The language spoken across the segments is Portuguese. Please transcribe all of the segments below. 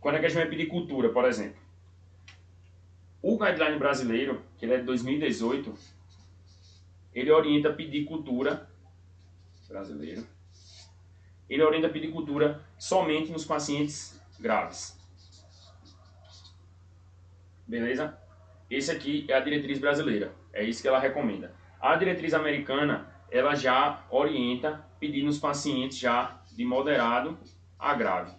quando é que a gente vai pedir cultura, por exemplo? O guideline brasileiro, que ele é de 2018, ele orienta a pedir cultura brasileiro. Ele orienta a pedir cultura somente nos pacientes graves. Beleza? Esse aqui é a diretriz brasileira, é isso que ela recomenda. A diretriz americana, ela já orienta pedir nos pacientes já de moderado a grave.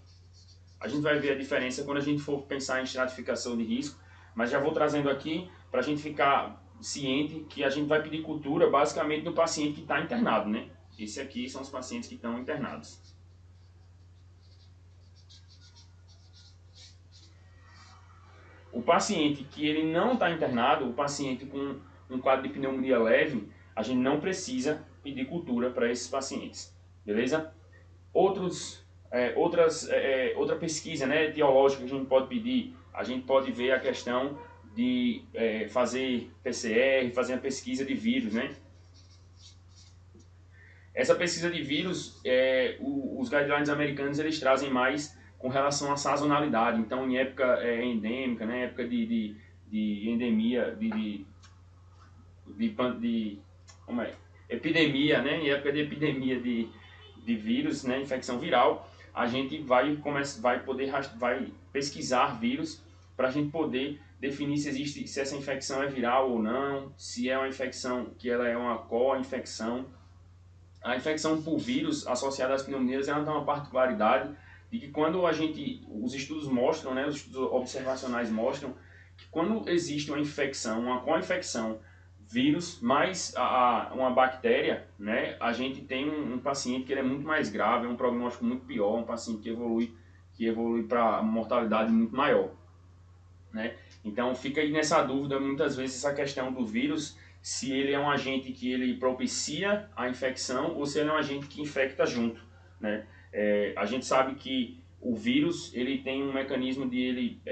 A gente vai ver a diferença quando a gente for pensar em estratificação de risco, mas já vou trazendo aqui para a gente ficar ciente que a gente vai pedir cultura basicamente no paciente que está internado, né? Esse aqui são os pacientes que estão internados. O paciente que ele não está internado, o paciente com um quadro de pneumonia leve, a gente não precisa pedir cultura para esses pacientes, beleza? Outra pesquisa, né, etiológica que a gente pode ver a questão de fazer PCR, fazer a pesquisa de vírus, né? Essa pesquisa de vírus, os guidelines americanos eles trazem mais com relação à sazonalidade. Então, em época endêmica, né, época de endemia, como é? Epidemia, né, em época de epidemia de vírus, né, infecção viral, a gente vai pesquisar vírus para a gente poder definir se essa infecção é viral ou não, se é uma infecção que ela é uma co-infecção. A infecção por vírus associada às pneumonias ela tem uma particularidade de que quando os estudos mostram, né, os estudos observacionais mostram que quando existe uma infecção, uma co-infecção, vírus mais uma bactéria, né, a gente tem um paciente que ele é muito mais grave, é um prognóstico muito pior, um paciente que evolui para mortalidade muito maior, né? Então fica aí nessa dúvida muitas vezes essa questão do vírus, se ele é um agente que ele propicia a infecção ou se ele é um agente que infecta junto, né? A gente sabe que o vírus ele tem um mecanismo de ele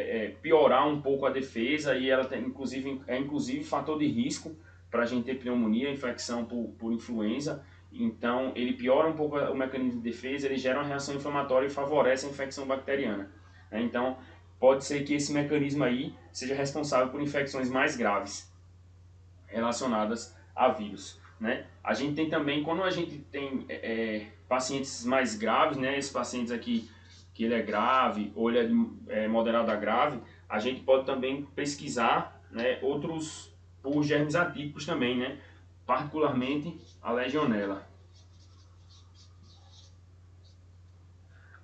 piorar um pouco a defesa e ela tem inclusive fator de risco para a gente ter pneumonia, infecção por influenza. Então ele piora um pouco o mecanismo de defesa, ele gera uma reação inflamatória e favorece a infecção bacteriana, né? Então pode ser que esse mecanismo aí seja responsável por infecções mais graves relacionadas a vírus, né? A gente tem também, quando a gente tem pacientes mais graves, né? Esses pacientes aqui que ele é grave ou ele é moderado a grave, a gente pode também pesquisar, né, outros por germes atípicos também, né? Particularmente a legionela.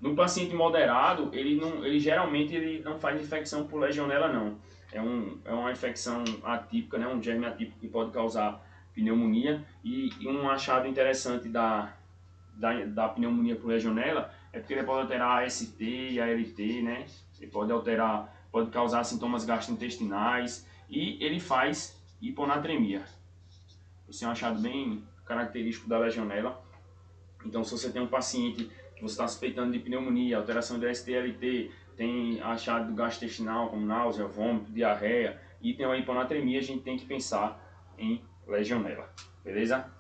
No paciente moderado, ele geralmente não faz infecção por legionela não. É uma infecção atípica, né, um germe atípico que pode causar pneumonia. E um achado interessante da pneumonia por legionela é porque ele pode alterar a AST e a ALT, né? Ele pode causar sintomas gastrointestinais e ele faz hiponatremia. Esse é um achado bem característico da legionela. Então, se você tem um paciente que você está suspeitando de pneumonia, alteração de ST-LT, tem achado gastrointestinal como náusea, vômito, diarreia e tem uma hiponatremia, a gente tem que pensar em legionela, beleza?